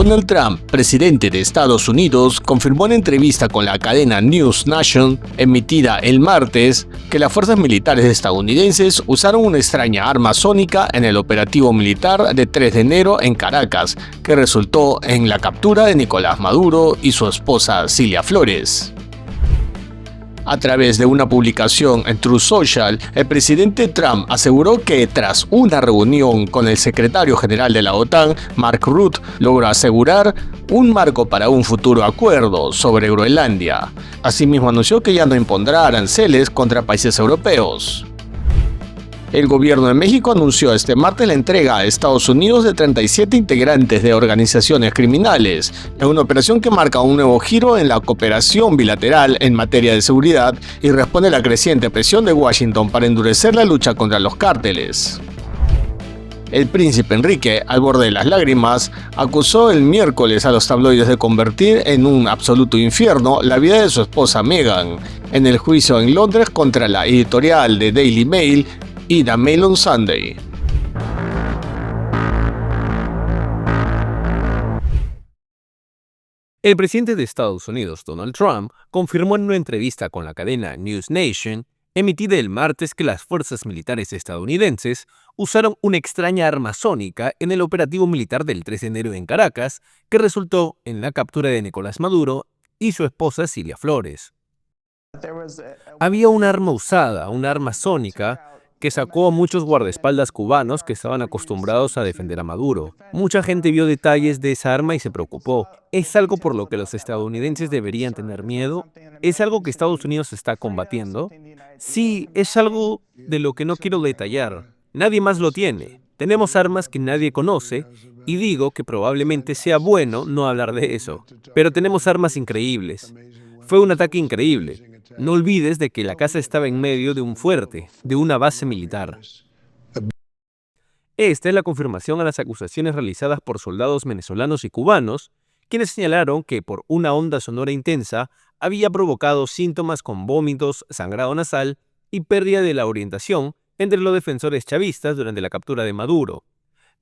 Donald Trump, presidente de Estados Unidos, confirmó en entrevista con la cadena News Nation, emitida el martes, que las fuerzas militares estadounidenses usaron una extraña arma sónica en el operativo militar de 3 de enero en Caracas, que resultó en la captura de Nicolás Maduro y su esposa Cilia Flores. A través de una publicación en Truth Social, el presidente Trump aseguró que tras una reunión con el secretario general de la OTAN, Mark Rutte, logró asegurar un marco para un futuro acuerdo sobre Groenlandia. Asimismo anunció que ya no impondrá aranceles contra países europeos. El gobierno de México anunció este martes la entrega a Estados Unidos de 37 integrantes de organizaciones criminales, en una operación que marca un nuevo giro en la cooperación bilateral en materia de seguridad y responde a la creciente presión de Washington para endurecer la lucha contra los cárteles. El príncipe Enrique, al borde de las lágrimas, acusó el miércoles a los tabloides de convertir en un absoluto infierno la vida de su esposa Meghan, en el juicio en Londres contra la editorial de Daily Mail y The Mail on Sunday. El presidente de Estados Unidos, Donald Trump, confirmó en una entrevista con la cadena News Nation, emitida el martes, que las fuerzas militares estadounidenses usaron una extraña arma sónica en el operativo militar del 3 de enero en Caracas, que resultó en la captura de Nicolás Maduro y su esposa Cilia Flores. Había un arma usada, una arma sónica, que sacó a muchos guardaespaldas cubanos que estaban acostumbrados a defender a Maduro. Mucha gente vio detalles de esa arma y se preocupó. ¿Es algo por lo que los estadounidenses deberían tener miedo? ¿Es algo que Estados Unidos está combatiendo? Sí, es algo de lo que no quiero detallar. Nadie más lo tiene. Tenemos armas que nadie conoce, y digo que probablemente sea bueno no hablar de eso. Pero tenemos armas increíbles. Fue un ataque increíble. No olvides de que la casa estaba en medio de un fuerte, de una base militar. Esta es la confirmación a las acusaciones realizadas por soldados venezolanos y cubanos, quienes señalaron que por una onda sonora intensa había provocado síntomas con vómitos, sangrado nasal y pérdida de la orientación entre los defensores chavistas durante la captura de Maduro.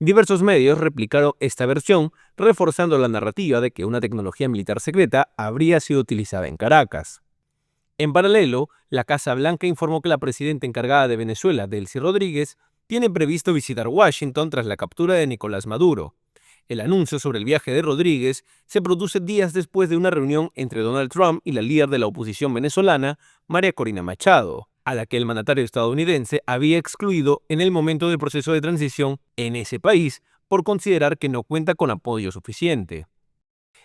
Diversos medios replicaron esta versión, reforzando la narrativa de que una tecnología militar secreta habría sido utilizada en Caracas. En paralelo, la Casa Blanca informó que la presidenta encargada de Venezuela, Delcy Rodríguez, tiene previsto visitar Washington tras la captura de Nicolás Maduro. El anuncio sobre el viaje de Rodríguez se produce días después de una reunión entre Donald Trump y la líder de la oposición venezolana, María Corina Machado, a la que el mandatario estadounidense había excluido en el momento del proceso de transición en ese país por considerar que no cuenta con apoyo suficiente.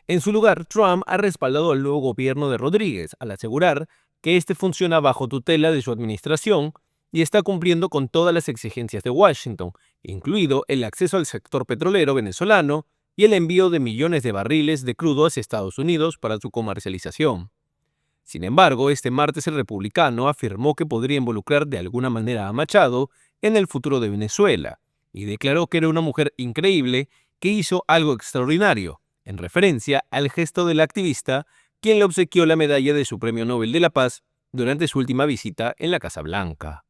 En su lugar, Trump ha respaldado al nuevo gobierno de Rodríguez al asegurar que este funciona bajo tutela de su administración y está cumpliendo con todas las exigencias de Washington, incluido el acceso al sector petrolero venezolano y el envío de millones de barriles de crudo hacia Estados Unidos para su comercialización. Sin embargo, este martes el republicano afirmó que podría involucrar de alguna manera a Machado en el futuro de Venezuela y declaró que era una mujer increíble que hizo algo extraordinario, en referencia al gesto del activista quien le obsequió la medalla de su Premio Nobel de la Paz durante su última visita en la Casa Blanca.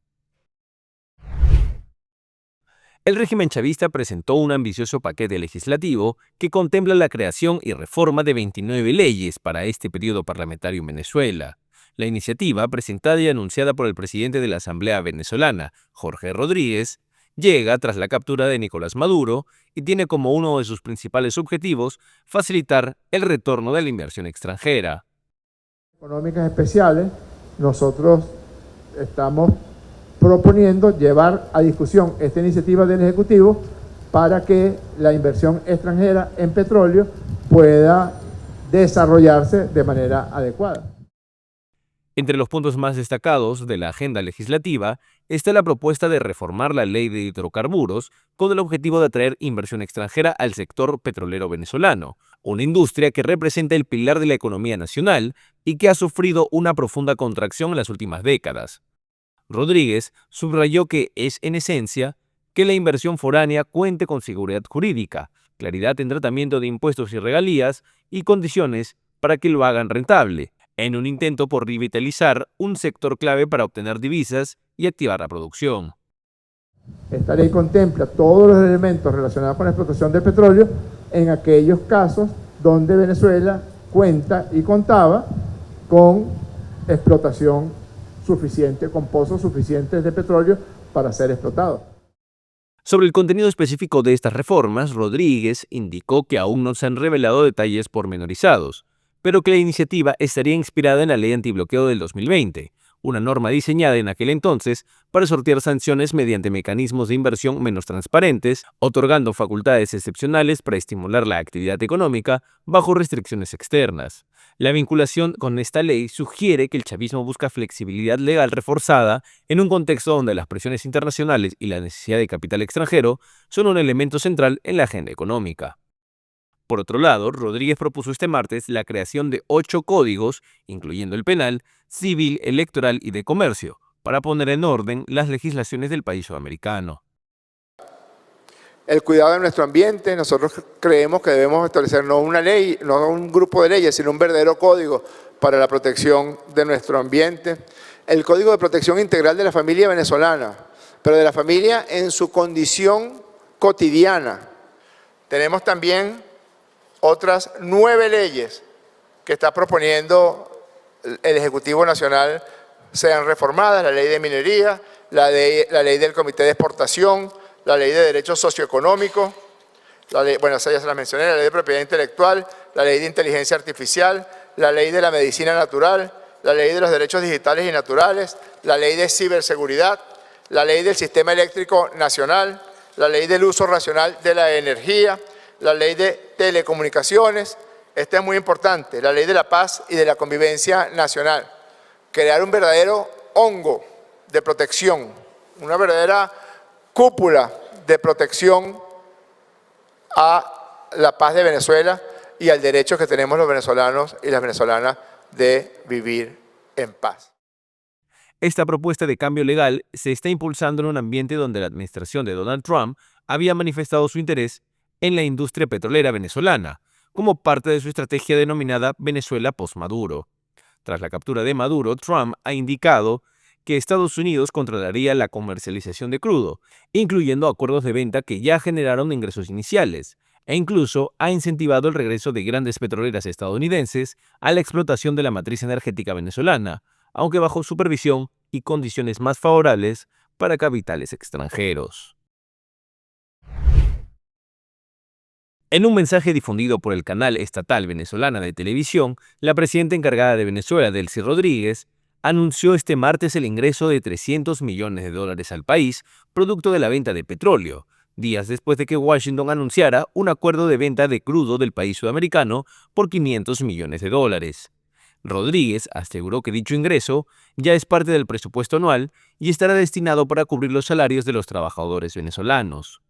El régimen chavista presentó un ambicioso paquete legislativo que contempla la creación y reforma de 29 leyes para este periodo parlamentario en Venezuela. La iniciativa, presentada y anunciada por el presidente de la Asamblea venezolana, Jorge Rodríguez, llega tras la captura de Nicolás Maduro y tiene como uno de sus principales objetivos facilitar el retorno de la inversión extranjera. Económicas especiales, nosotros estamos proponiendo llevar a discusión esta iniciativa del Ejecutivo para que la inversión extranjera en petróleo pueda desarrollarse de manera adecuada. Entre los puntos más destacados de la agenda legislativa está la propuesta de reformar la ley de hidrocarburos con el objetivo de atraer inversión extranjera al sector petrolero venezolano, una industria que representa el pilar de la economía nacional y que ha sufrido una profunda contracción en las últimas décadas. Rodríguez subrayó que es, en esencia, que la inversión foránea cuente con seguridad jurídica, claridad en tratamiento de impuestos y regalías y condiciones para que lo hagan rentable, en un intento por revitalizar un sector clave para obtener divisas y activar la producción. Esta ley contempla todos los elementos relacionados con la explotación del petróleo en aquellos casos donde Venezuela cuenta y contaba con explotación suficiente, con pozos suficientes de petróleo para ser explotados. Sobre el contenido específico de estas reformas, Rodríguez indicó que aún no se han revelado detalles pormenorizados, pero que la iniciativa estaría inspirada en la Ley Antibloqueo del 2020, una norma diseñada en aquel entonces para sortear sanciones mediante mecanismos de inversión menos transparentes, otorgando facultades excepcionales para estimular la actividad económica bajo restricciones externas. La vinculación con esta ley sugiere que el chavismo busca flexibilidad legal reforzada en un contexto donde las presiones internacionales y la necesidad de capital extranjero son un elemento central en la agenda económica. Por otro lado, Rodríguez propuso este martes la creación de 8 códigos, incluyendo el penal, civil, electoral y de comercio, para poner en orden las legislaciones del país sudamericano. El cuidado de nuestro ambiente, nosotros creemos que debemos establecer no una ley, no un grupo de leyes, sino un verdadero código para la protección de nuestro ambiente. El Código de Protección Integral de la Familia Venezolana, pero de la familia en su condición cotidiana. Tenemos también otras 9 leyes que está proponiendo el Ejecutivo Nacional sean reformadas: la ley de minería, la ley del Comité de Exportación, la ley de derechos socioeconómicos, bueno, esa ya se la mencioné, la ley de propiedad intelectual, la ley de inteligencia artificial, la ley de la medicina natural, la ley de los derechos digitales y naturales, la ley de ciberseguridad, la ley del sistema eléctrico nacional, la ley del uso racional de la energía, la ley de telecomunicaciones. Esta es muy importante, la ley de la paz y de la convivencia nacional. Crear un verdadero hongo de protección, una verdadera cúpula de protección a la paz de Venezuela y al derecho que tenemos los venezolanos y las venezolanas de vivir en paz. Esta propuesta de cambio legal se está impulsando en un ambiente donde la administración de Donald Trump había manifestado su interés en la industria petrolera venezolana, como parte de su estrategia denominada Venezuela post-Maduro. Tras la captura de Maduro, Trump ha indicado que Estados Unidos controlaría la comercialización de crudo, incluyendo acuerdos de venta que ya generaron ingresos iniciales, e incluso ha incentivado el regreso de grandes petroleras estadounidenses a la explotación de la matriz energética venezolana, aunque bajo supervisión y condiciones más favorables para capitales extranjeros. En un mensaje difundido por el canal estatal venezolana de televisión, la presidenta encargada de Venezuela, Delcy Rodríguez, anunció este martes el ingreso de $300 millones al país, producto de la venta de petróleo, días después de que Washington anunciara un acuerdo de venta de crudo del país sudamericano por $500 millones. Rodríguez aseguró que dicho ingreso ya es parte del presupuesto anual y estará destinado para cubrir los salarios de los trabajadores venezolanos.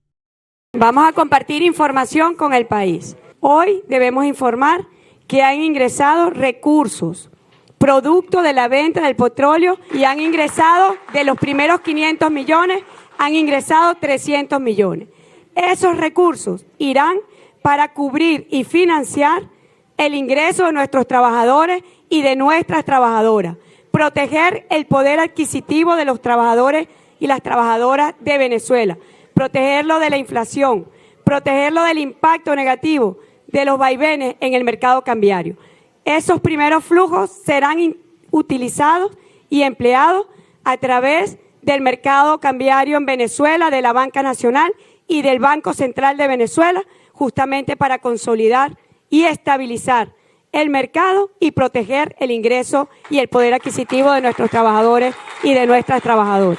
Vamos a compartir información con el país. Hoy debemos informar que han ingresado recursos, producto de la venta del petróleo, y han ingresado, de los primeros 500 millones, han ingresado 300 millones. Esos recursos irán para cubrir y financiar el ingreso de nuestros trabajadores y de nuestras trabajadoras, proteger el poder adquisitivo de los trabajadores y las trabajadoras de Venezuela, protegerlo de la inflación, protegerlo del impacto negativo de los vaivenes en el mercado cambiario. Esos primeros flujos serán utilizados y empleados a través del mercado cambiario en Venezuela, de la Banca Nacional y del Banco Central de Venezuela, justamente para consolidar y estabilizar el mercado y proteger el ingreso y el poder adquisitivo de nuestros trabajadores y de nuestras trabajadoras.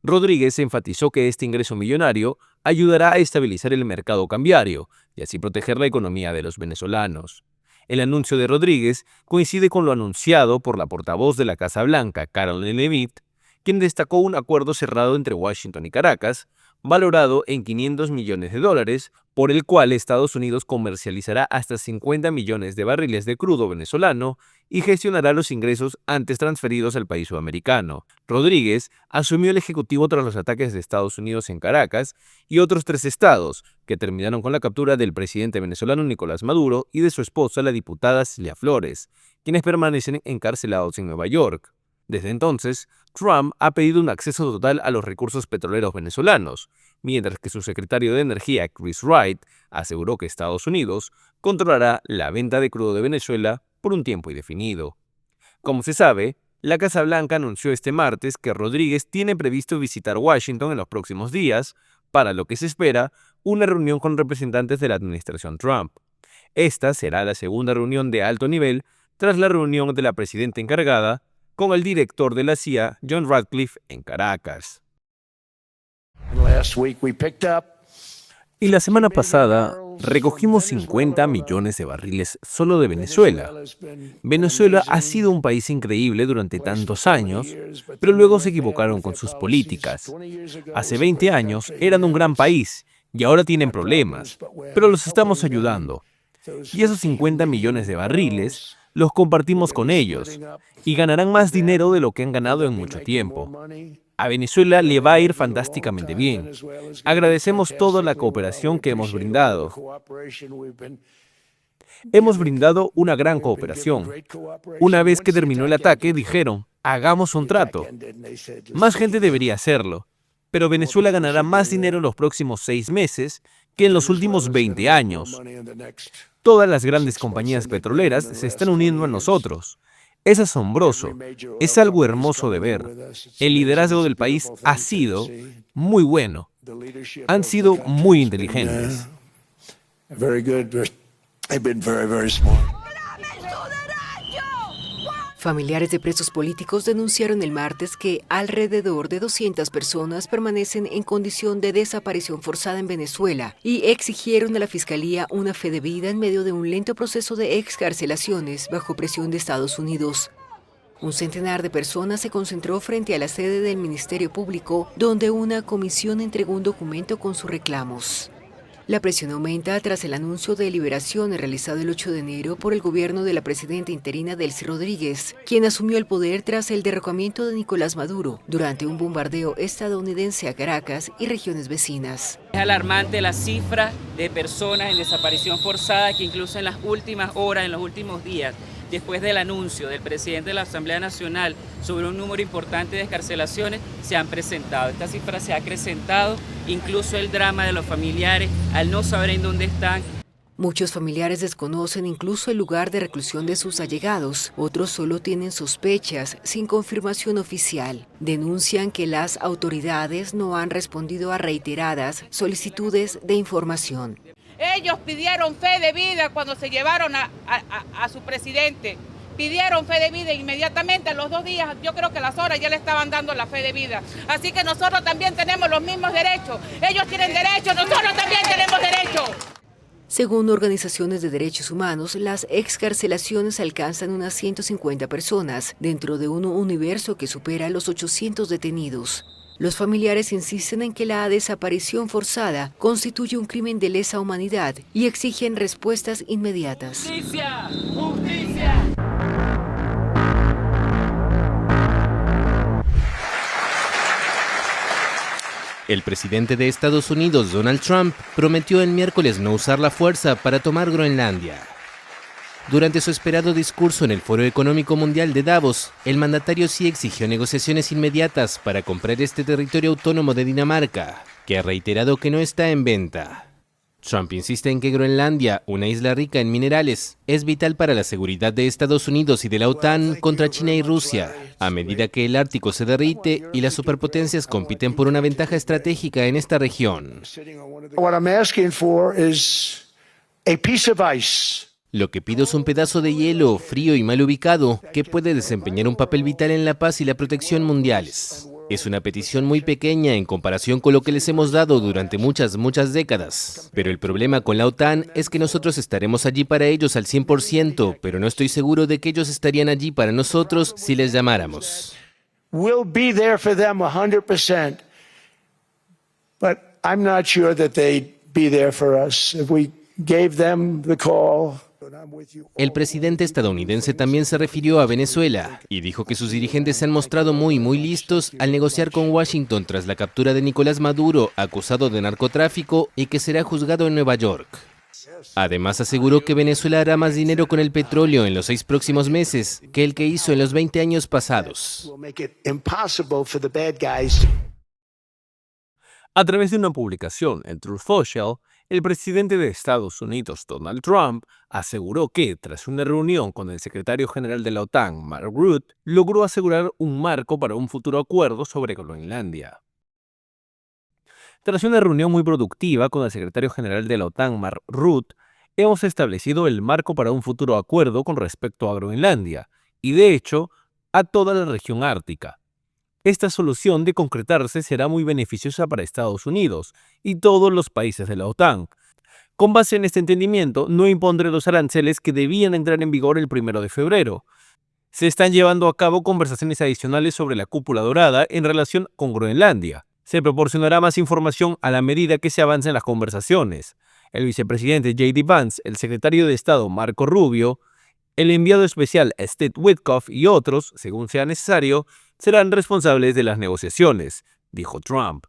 Rodríguez enfatizó que este ingreso millonario ayudará a estabilizar el mercado cambiario y así proteger la economía de los venezolanos. El anuncio de Rodríguez coincide con lo anunciado por la portavoz de la Casa Blanca, Caroline Leavitt, quien destacó un acuerdo cerrado entre Washington y Caracas, valorado en $500 millones, por el cual Estados Unidos comercializará hasta 50 millones de barriles de crudo venezolano y gestionará los ingresos antes transferidos al país sudamericano. Rodríguez asumió el ejecutivo tras los ataques de Estados Unidos en Caracas y otros 3 estados, que terminaron con la captura del presidente venezolano Nicolás Maduro y de su esposa, la diputada Cilia Flores, quienes permanecen encarcelados en Nueva York. Desde entonces, Trump ha pedido un acceso total a los recursos petroleros venezolanos, mientras que su secretario de Energía, Chris Wright, aseguró que Estados Unidos controlará la venta de crudo de Venezuela por un tiempo indefinido. Como se sabe, la Casa Blanca anunció este martes que Rodríguez tiene previsto visitar Washington en los próximos días, para lo que se espera una reunión con representantes de la administración Trump. Esta será la segunda reunión de alto nivel tras la reunión de la presidenta encargada con el director de la CIA, John Ratcliffe, en Caracas. Y la semana pasada recogimos 50 millones de barriles solo de Venezuela. Venezuela ha sido un país increíble durante tantos años, pero luego se equivocaron con sus políticas. Hace 20 años eran un gran país y ahora tienen problemas, pero los estamos ayudando. Y esos 50 millones de barriles los compartimos con ellos y ganarán más dinero de lo que han ganado en mucho tiempo. A Venezuela le va a ir fantásticamente bien. Agradecemos toda la cooperación que hemos brindado. Hemos brindado una gran cooperación. Una vez que terminó el ataque, dijeron, hagamos un trato. Más gente debería hacerlo, pero Venezuela ganará más dinero en los próximos 6 meses que en los últimos 20 años. Todas las grandes compañías petroleras se están uniendo a nosotros. Es asombroso, es algo hermoso de ver. El liderazgo del país ha sido muy bueno. Han sido muy inteligentes. Familiares de presos políticos denunciaron el martes que alrededor de 200 personas permanecen en condición de desaparición forzada en Venezuela y exigieron a la Fiscalía una fe de vida en medio de un lento proceso de excarcelaciones bajo presión de Estados Unidos. Un centenar de personas se concentró frente a la sede del Ministerio Público, donde una comisión entregó un documento con sus reclamos. La presión aumenta tras el anuncio de liberación realizado el 8 de enero por el gobierno de la presidenta interina Delcy Rodríguez, quien asumió el poder tras el derrocamiento de Nicolás Maduro durante un bombardeo estadounidense a Caracas y regiones vecinas. Es alarmante la cifra de personas en desaparición forzada que incluso en las últimas horas, en los últimos días, después del anuncio del presidente de la Asamblea Nacional sobre un número importante de excarcelaciones, se han presentado. Esta cifra se ha acrecentado, incluso el drama de los familiares al no saber en dónde están. Muchos familiares desconocen incluso el lugar de reclusión de sus allegados. Otros solo tienen sospechas sin confirmación oficial. Denuncian que las autoridades no han respondido a reiteradas solicitudes de información. Ellos pidieron fe de vida cuando se llevaron a su presidente. Pidieron fe de vida inmediatamente, a los 2 días, yo creo que las horas ya le estaban dando la fe de vida. Así que nosotros también tenemos los mismos derechos. Ellos tienen derechos, nosotros también tenemos derechos. Según organizaciones de derechos humanos, las excarcelaciones alcanzan unas 150 personas, dentro de un universo que supera los 800 detenidos. Los familiares insisten en que la desaparición forzada constituye un crimen de lesa humanidad y exigen respuestas inmediatas. ¡Justicia! ¡Justicia! El presidente de Estados Unidos, Donald Trump, prometió el miércoles no usar la fuerza para tomar Groenlandia. Durante su esperado discurso en el Foro Económico Mundial de Davos, el mandatario sí exigió negociaciones inmediatas para comprar este territorio autónomo de Dinamarca, que ha reiterado que no está en venta. Trump insiste en que Groenlandia, una isla rica en minerales, es vital para la seguridad de Estados Unidos y de la OTAN contra China y Rusia, a medida que el Ártico se derrite y las superpotencias compiten por una ventaja estratégica en esta región. Lo que pido es un pedazo de hielo, frío y mal ubicado, que puede desempeñar un papel vital en la paz y la protección mundiales. Es una petición muy pequeña en comparación con lo que les hemos dado durante muchas décadas. Pero el problema con la OTAN es que nosotros estaremos allí para ellos al 100%, pero no estoy seguro de que ellos estarían allí para nosotros si les llamáramos. We'll be there for them 100%, but I'm not sure that they'd be there for us if we gave them the call. El presidente estadounidense también se refirió a Venezuela y dijo que sus dirigentes se han mostrado muy listos al negociar con Washington tras la captura de Nicolás Maduro, acusado de narcotráfico y que será juzgado en Nueva York. Además aseguró que Venezuela hará más dinero con el petróleo en los 6 próximos meses que el que hizo en los 20 años pasados. A través de una publicación en Truth Social, el presidente de Estados Unidos, Donald Trump, aseguró que, tras una reunión con el secretario general de la OTAN, Mark Rutte, logró asegurar un marco para un futuro acuerdo sobre Groenlandia. Tras una reunión muy productiva con el secretario general de la OTAN, Mark Rutte, hemos establecido el marco para un futuro acuerdo con respecto a Groenlandia y, de hecho, a toda la región ártica. Esta solución, de concretarse, será muy beneficiosa para Estados Unidos y todos los países de la OTAN. Con base en este entendimiento, no impondré los aranceles que debían entrar en vigor el 1 de febrero. Se están llevando a cabo conversaciones adicionales sobre la cúpula dorada en relación con Groenlandia. Se proporcionará más información a la medida que se avancen las conversaciones. El vicepresidente J.D. Vance, el secretario de Estado Marco Rubio, el enviado especial Steve Witkoff y otros, según sea necesario, serán responsables de las negociaciones, dijo Trump.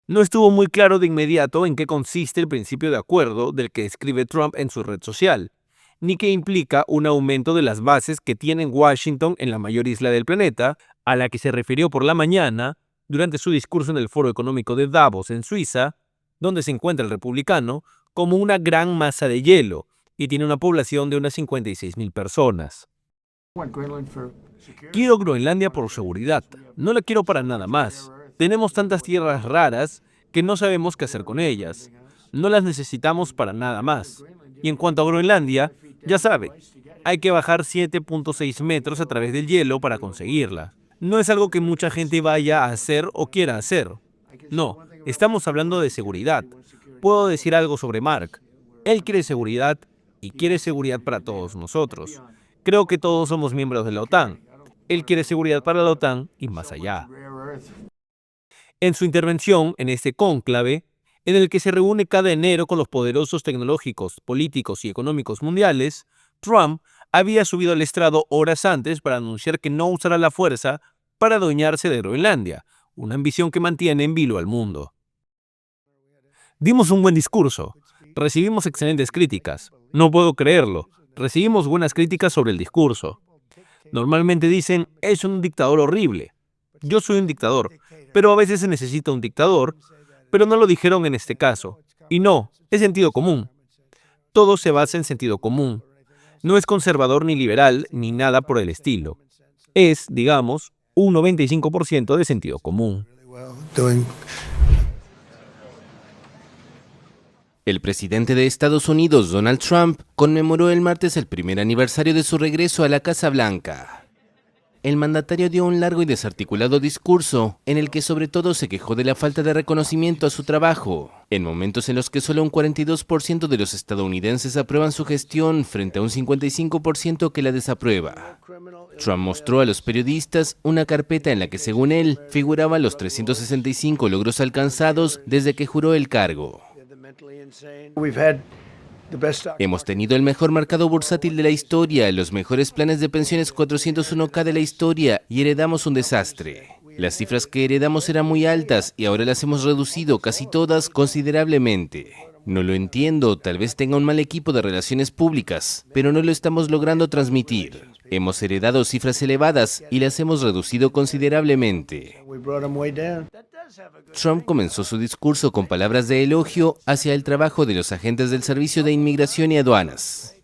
No estuvo muy claro de inmediato en qué consiste el principio de acuerdo del que escribe Trump en su red social, ni qué implica un aumento de las bases que tiene Washington en la mayor isla del planeta, a la que se refirió por la mañana durante su discurso en el Foro Económico de Davos, en Suiza, donde se encuentra el republicano, como una gran masa de hielo, y tiene una población de unas 56,000 personas. Quiero Groenlandia por seguridad, no la quiero para nada más. Tenemos tantas tierras raras que no sabemos qué hacer con ellas. No las necesitamos para nada más. Y en cuanto a Groenlandia, ya sabe, hay que bajar 7.6 metros a través del hielo para conseguirla. No es algo que mucha gente vaya a hacer o quiera hacer. No, estamos hablando de seguridad. Puedo decir algo sobre Mark. Él quiere seguridad y quiere seguridad para todos nosotros. Creo que todos somos miembros de la OTAN. Él quiere seguridad para la OTAN y más allá. En su intervención en este cónclave, en el que se reúne cada enero con los poderosos tecnológicos, políticos y económicos mundiales, Trump había subido al estrado horas antes para anunciar que no usará la fuerza para adueñarse de Groenlandia, una ambición que mantiene en vilo al mundo. Dimos un buen discurso. Recibimos excelentes críticas. No puedo creerlo. Recibimos buenas críticas sobre el discurso. Normalmente dicen, es un dictador horrible. Yo soy un dictador, pero a veces se necesita un dictador, pero no lo dijeron en este caso. Y no, es sentido común. Todo se basa en sentido común. No es conservador ni liberal ni nada por el estilo. Es, digamos, un 95% de sentido común. El presidente de Estados Unidos, Donald Trump, conmemoró el martes el primer aniversario de su regreso a la Casa Blanca. El mandatario dio un largo y desarticulado discurso, en el que sobre todo se quejó de la falta de reconocimiento a su trabajo, en momentos en los que solo un 42% de los estadounidenses aprueban su gestión frente a un 55% que la desaprueba. Trump mostró a los periodistas una carpeta en la que, según él, figuraban los 365 logros alcanzados desde que juró el cargo. Hemos tenido el mejor mercado bursátil de la historia, los mejores planes de pensiones 401k de la historia y heredamos un desastre. Las cifras que heredamos eran muy altas y ahora las hemos reducido casi todas considerablemente. No lo entiendo, tal vez tenga un mal equipo de relaciones públicas, pero no lo estamos logrando transmitir. Hemos heredado cifras elevadas y las hemos reducido considerablemente. Trump comenzó su discurso con palabras de elogio hacia el trabajo de los agentes del Servicio de Inmigración y Aduanas.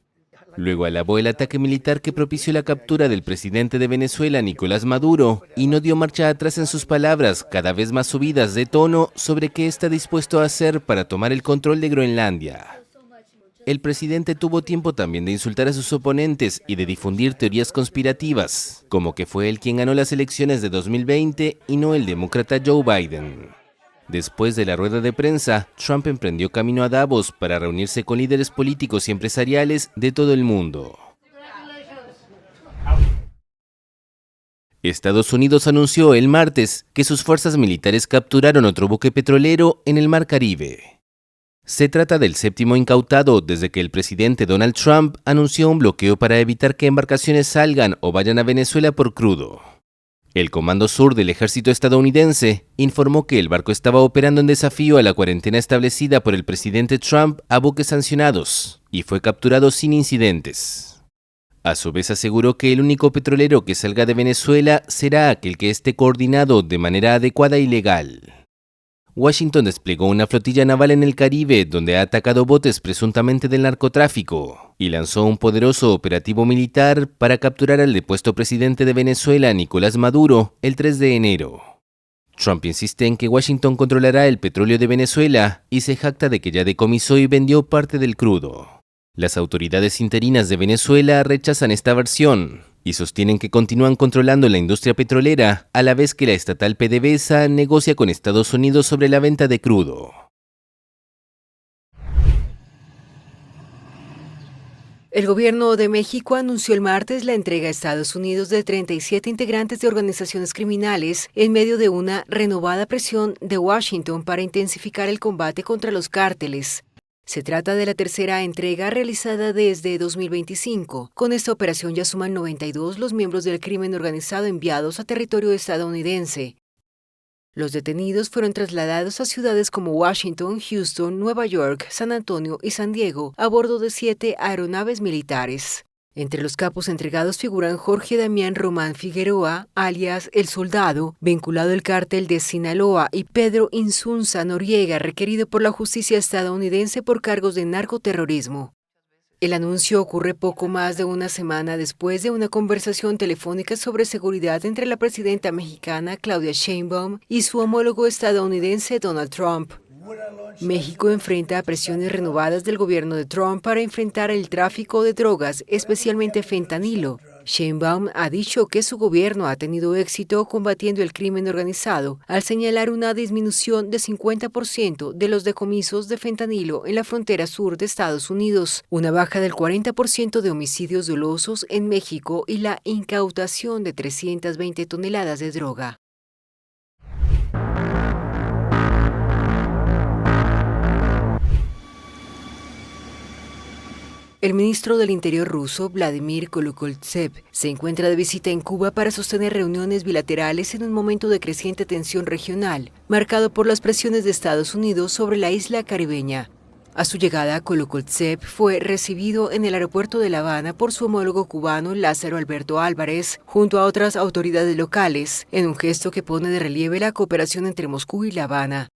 Luego alabó el ataque militar que propició la captura del presidente de Venezuela, Nicolás Maduro, y no dio marcha atrás en sus palabras, cada vez más subidas de tono, sobre qué está dispuesto a hacer para tomar el control de Groenlandia. El presidente tuvo tiempo también de insultar a sus oponentes y de difundir teorías conspirativas, como que fue él quien ganó las elecciones de 2020 y no el demócrata Joe Biden. Después de la rueda de prensa, Trump emprendió camino a Davos para reunirse con líderes políticos y empresariales de todo el mundo. Estados Unidos anunció el martes que sus fuerzas militares capturaron otro buque petrolero en el Mar Caribe. Se trata del 7º incautado desde que el presidente Donald Trump anunció un bloqueo para evitar que embarcaciones salgan o vayan a Venezuela por crudo. El Comando Sur del ejército estadounidense informó que el barco estaba operando en desafío a la cuarentena establecida por el presidente Trump a buques sancionados y fue capturado sin incidentes. A su vez aseguró que el único petrolero que salga de Venezuela será aquel que esté coordinado de manera adecuada y legal. Washington desplegó una flotilla naval en el Caribe donde ha atacado botes presuntamente del narcotráfico y lanzó un poderoso operativo militar para capturar al depuesto presidente de Venezuela, Nicolás Maduro, el 3 de enero. Trump insiste en que Washington controlará el petróleo de Venezuela y se jacta de que ya decomisó y vendió parte del crudo. Las autoridades interinas de Venezuela rechazan esta versión y sostienen que continúan controlando la industria petrolera a la vez que la estatal PDVSA negocia con Estados Unidos sobre la venta de crudo. El gobierno de México anunció el martes la entrega a Estados Unidos de 37 integrantes de organizaciones criminales en medio de una renovada presión de Washington para intensificar el combate contra los cárteles. Se trata de la tercera entrega realizada desde 2025. Con esta operación ya suman 92 los miembros del crimen organizado enviados a territorio estadounidense. Los detenidos fueron trasladados a ciudades como Washington, Houston, Nueva York, San Antonio y San Diego a bordo de 7 aeronaves militares. Entre los capos entregados figuran Jorge Damián Román Figueroa, alias El Soldado, vinculado al cártel de Sinaloa, y Pedro Insunza Noriega, requerido por la justicia estadounidense por cargos de narcoterrorismo. El anuncio ocurre poco más de una semana después de una conversación telefónica sobre seguridad entre la presidenta mexicana Claudia Sheinbaum y su homólogo estadounidense Donald Trump. México enfrenta presiones renovadas del gobierno de Trump para enfrentar el tráfico de drogas, especialmente fentanilo. Sheinbaum ha dicho que su gobierno ha tenido éxito combatiendo el crimen organizado, al señalar una disminución de 50% de los decomisos de fentanilo en la frontera sur de Estados Unidos, una baja del 40% de homicidios dolosos en México y la incautación de 320 toneladas de droga. El ministro del Interior ruso, Vladimir Kolokoltsev, se encuentra de visita en Cuba para sostener reuniones bilaterales en un momento de creciente tensión regional, marcado por las presiones de Estados Unidos sobre la isla caribeña. A su llegada, Kolokoltsev fue recibido en el aeropuerto de La Habana por su homólogo cubano Lázaro Alberto Álvarez, junto a otras autoridades locales, en un gesto que pone de relieve la cooperación entre Moscú y La Habana.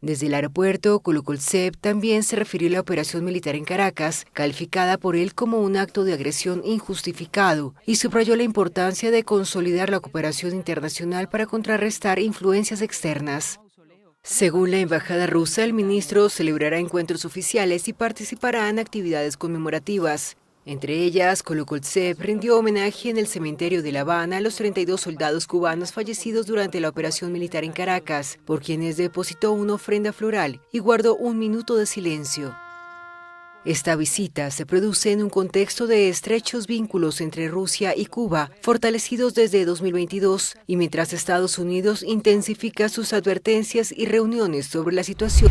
Desde el aeropuerto, Kolokoltsev también se refirió a la operación militar en Caracas, calificada por él como un acto de agresión injustificado, y subrayó la importancia de consolidar la cooperación internacional para contrarrestar influencias externas. Según la embajada rusa, el ministro celebrará encuentros oficiales y participará en actividades conmemorativas. Entre ellas, Kolokoltsev rindió homenaje en el cementerio de La Habana a los 32 soldados cubanos fallecidos durante la operación militar en Caracas, por quienes depositó una ofrenda floral y guardó un minuto de silencio. Esta visita se produce en un contexto de estrechos vínculos entre Rusia y Cuba, fortalecidos desde 2022, y mientras Estados Unidos intensifica sus advertencias y reuniones sobre la situación.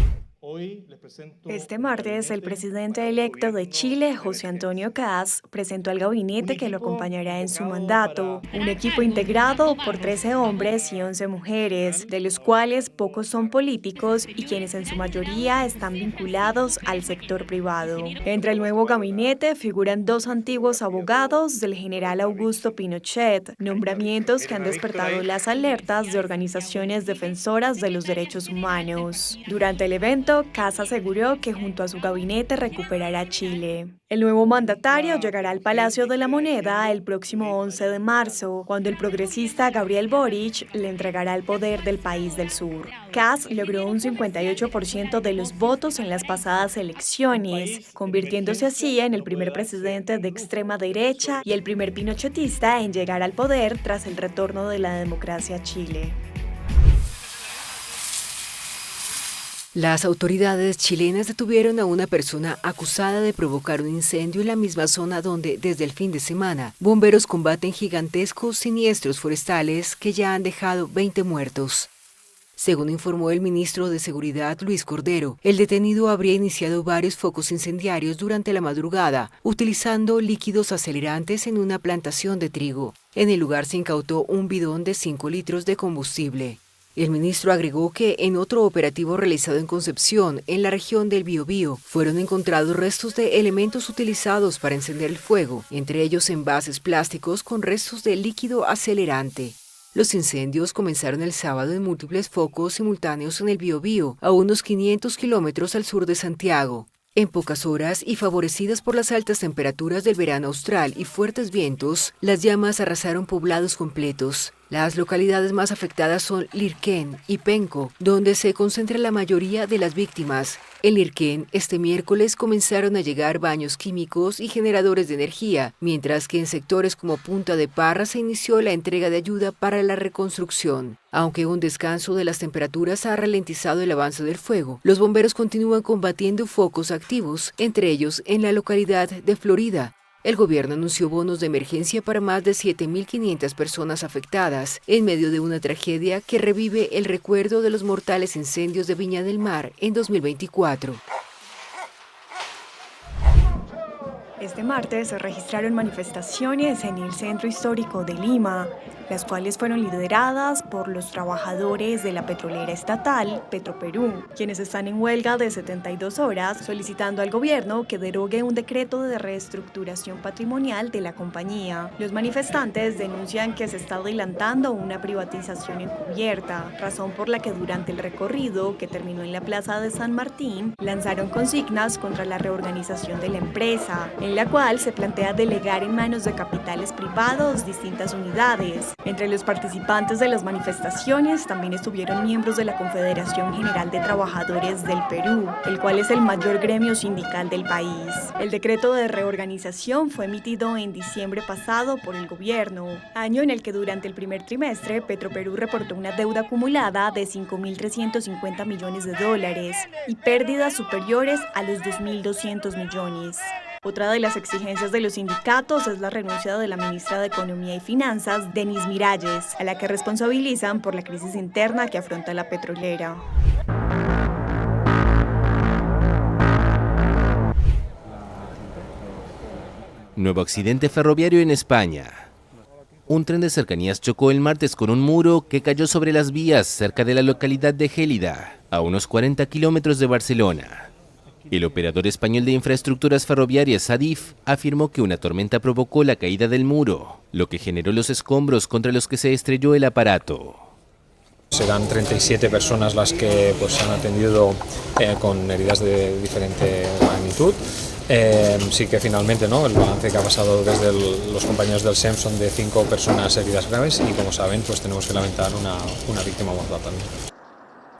Este martes, el presidente electo de Chile, José Antonio Kast, presentó al gabinete que lo acompañará en su mandato, un equipo integrado por 13 hombres y 11 mujeres, de los cuales pocos son políticos y quienes en su mayoría están vinculados al sector privado. Entre el nuevo gabinete figuran 2 antiguos abogados del general Augusto Pinochet, nombramientos que han despertado las alertas de organizaciones defensoras de los derechos humanos. Durante el evento, Kast aseguró que junto a su gabinete recuperará Chile. El nuevo mandatario llegará al Palacio de la Moneda el próximo 11 de marzo, cuando el progresista Gabriel Boric le entregará el poder del país del sur. Kast logró un 58% de los votos en las pasadas elecciones, convirtiéndose así en el primer presidente de extrema derecha y el primer pinochetista en llegar al poder tras el retorno de la democracia a Chile. Las autoridades chilenas detuvieron a una persona acusada de provocar un incendio en la misma zona donde, desde el fin de semana, bomberos combaten gigantescos siniestros forestales que ya han dejado 20 muertos. Según informó el ministro de Seguridad, Luis Cordero, el detenido habría iniciado varios focos incendiarios durante la madrugada, utilizando líquidos acelerantes en una plantación de trigo. En el lugar se incautó un bidón de 5 litros de combustible. El ministro agregó que en otro operativo realizado en Concepción, en la región del Biobío, fueron encontrados restos de elementos utilizados para encender el fuego, entre ellos envases plásticos con restos de líquido acelerante. Los incendios comenzaron el sábado en múltiples focos simultáneos en el Biobío, a unos 500 kilómetros al sur de Santiago. En pocas horas y favorecidas por las altas temperaturas del verano austral y fuertes vientos, las llamas arrasaron poblados completos. Las localidades más afectadas son Lirquén y Penco, donde se concentra la mayoría de las víctimas. En Lirquén, este miércoles comenzaron a llegar baños químicos y generadores de energía, mientras que en sectores como Punta de Parra se inició la entrega de ayuda para la reconstrucción. Aunque un descanso de las temperaturas ha ralentizado el avance del fuego, los bomberos continúan combatiendo focos activos, entre ellos en la localidad de Florida. El gobierno anunció bonos de emergencia para más de 7.500 personas afectadas, en medio de una tragedia que revive el recuerdo de los mortales incendios de Viña del Mar en 2024. Este martes se registraron manifestaciones en el centro histórico de Lima, las cuales fueron lideradas por los trabajadores de la petrolera estatal Petroperú, quienes están en huelga de 72 horas solicitando al gobierno que derogue un decreto de reestructuración patrimonial de la compañía. Los manifestantes denuncian que se está adelantando una privatización encubierta, razón por la que durante el recorrido, que terminó en la Plaza de San Martín, lanzaron consignas contra la reorganización de la empresa, en la cual se plantea delegar en manos de capitales privados distintas unidades. Entre los participantes de las manifestaciones también estuvieron miembros de la Confederación General de Trabajadores del Perú, el cual es el mayor gremio sindical del país. El decreto de reorganización fue emitido en diciembre pasado por el gobierno, año en el que durante el primer trimestre Petroperú reportó una deuda acumulada de $5.350 millones y pérdidas superiores a los 2.200 millones. Otra de las exigencias de los sindicatos es la renuncia de la ministra de Economía y Finanzas, Denise Miralles, a la que responsabilizan por la crisis interna que afronta la petrolera. Nuevo accidente ferroviario en España. Un tren de cercanías chocó el martes con un muro que cayó sobre las vías cerca de la localidad de Gélida, a unos 40 kilómetros de Barcelona. El operador español de infraestructuras ferroviarias, Adif, afirmó que una tormenta provocó la caída del muro, lo que generó los escombros contra los que se estrelló el aparato. Serán 37 personas las que se han atendido con heridas de diferente magnitud. Sí que finalmente el balance que ha pasado desde los compañeros del SEM son de 5 personas heridas graves y, como saben, tenemos que lamentar una víctima mortal también.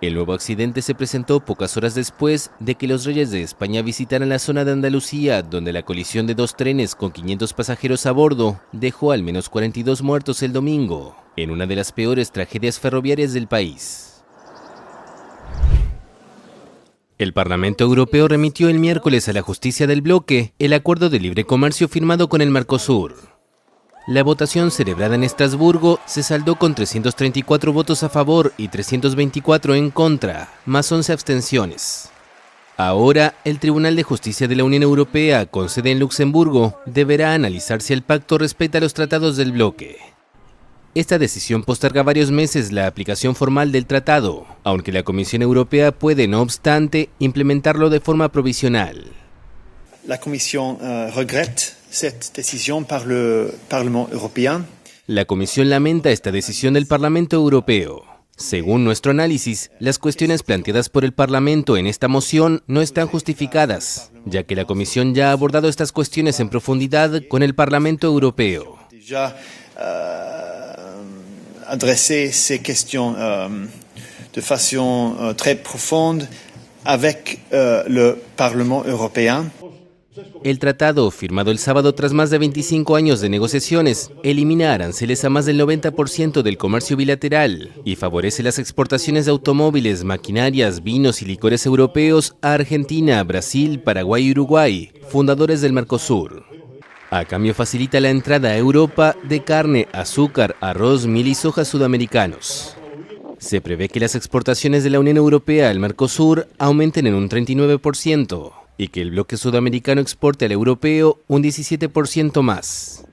El nuevo accidente se presentó pocas horas después de que los reyes de España visitaran la zona de Andalucía, donde la colisión de 2 trenes con 500 pasajeros a bordo dejó al menos 42 muertos el domingo, en una de las peores tragedias ferroviarias del país. El Parlamento Europeo remitió el miércoles a la justicia del bloque el acuerdo de libre comercio firmado con el Mercosur. La votación celebrada en Estrasburgo se saldó con 334 votos a favor y 324 en contra, más 11 abstenciones. Ahora, el Tribunal de Justicia de la Unión Europea, con sede en Luxemburgo, deberá analizar si el pacto respeta los tratados del bloque. Esta decisión posterga varios meses la aplicación formal del tratado, aunque la Comisión Europea puede, no obstante, implementarlo de forma provisional. La Comisión regrette cette décision par le Parlement européen. La Comisión lamenta esta decisión del Parlamento Europeo. Según nuestro análisis, las cuestiones planteadas por el Parlamento en esta moción no están justificadas, ya que la Comisión ya ha abordado estas cuestiones en profundidad con el Parlamento Europeo. Déjà adressé ces questions de façon très profonde avec le Parlement européen. El tratado, firmado el sábado tras más de 25 años de negociaciones, elimina aranceles a más del 90% del comercio bilateral y favorece las exportaciones de automóviles, maquinarias, vinos y licores europeos a Argentina, Brasil, Paraguay y Uruguay, fundadores del Mercosur. A cambio facilita la entrada a Europa de carne, azúcar, arroz, miel y soja sudamericanos. Se prevé que las exportaciones de la Unión Europea al Mercosur aumenten en un 39% y que el bloque sudamericano exporte al europeo un 17% más.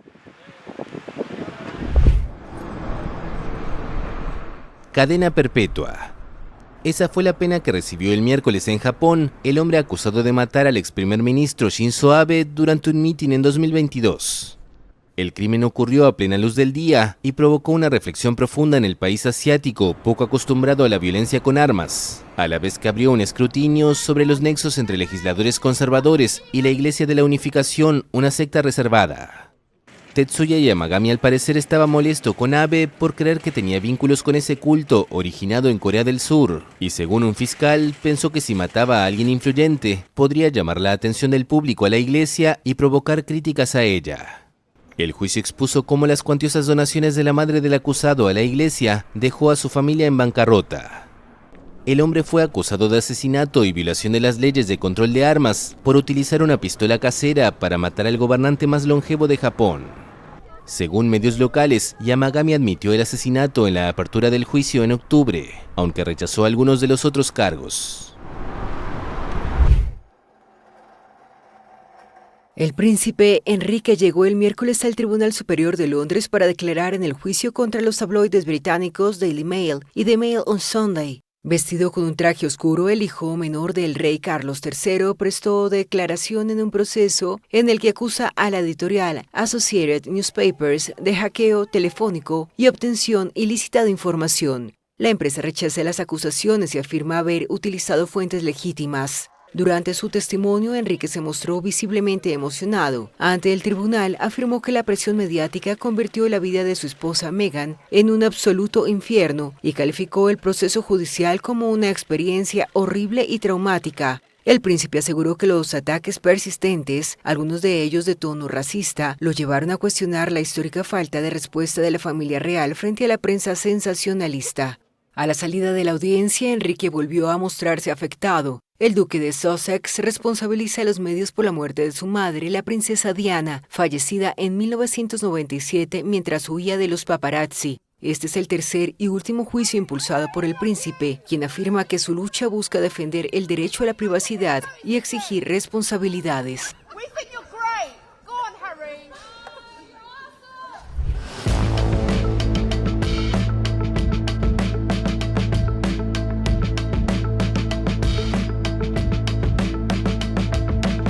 Cadena perpetua. Esa fue la pena que recibió el miércoles en Japón el hombre acusado de matar al ex primer ministro Shinzo Abe durante un mitin en 2022. El crimen ocurrió a plena luz del día y provocó una reflexión profunda en el país asiático, poco acostumbrado a la violencia con armas, a la vez que abrió un escrutinio sobre los nexos entre legisladores conservadores y la Iglesia de la Unificación, una secta reservada. Tetsuya Yamagami al parecer estaba molesto con Abe por creer que tenía vínculos con ese culto originado en Corea del Sur, y según un fiscal, pensó que si mataba a alguien influyente, podría llamar la atención del público a la Iglesia y provocar críticas a ella. El juicio expuso cómo las cuantiosas donaciones de la madre del acusado a la iglesia dejó a su familia en bancarrota. El hombre fue acusado de asesinato y violación de las leyes de control de armas por utilizar una pistola casera para matar al gobernante más longevo de Japón. Según medios locales, Yamagami admitió el asesinato en la apertura del juicio en octubre, aunque rechazó algunos de los otros cargos. El príncipe Enrique llegó el miércoles al Tribunal Superior de Londres para declarar en el juicio contra los tabloides británicos Daily Mail y The Mail on Sunday. Vestido con un traje oscuro, el hijo menor del rey Carlos III prestó declaración en un proceso en el que acusa a la editorial Associated Newspapers de hackeo telefónico y obtención ilícita de información. La empresa rechaza las acusaciones y afirma haber utilizado fuentes legítimas. Durante su testimonio, Enrique se mostró visiblemente emocionado. Ante el tribunal, afirmó que la presión mediática convirtió la vida de su esposa Meghan en un absoluto infierno y calificó el proceso judicial como una experiencia horrible y traumática. El príncipe aseguró que los ataques persistentes, algunos de ellos de tono racista, lo llevaron a cuestionar la histórica falta de respuesta de la familia real frente a la prensa sensacionalista. A la salida de la audiencia, Enrique volvió a mostrarse afectado. El duque de Sussex responsabiliza a los medios por la muerte de su madre, la princesa Diana, fallecida en 1997 mientras huía de los paparazzi. Este es el tercer y último juicio impulsado por el príncipe, quien afirma que su lucha busca defender el derecho a la privacidad y exigir responsabilidades.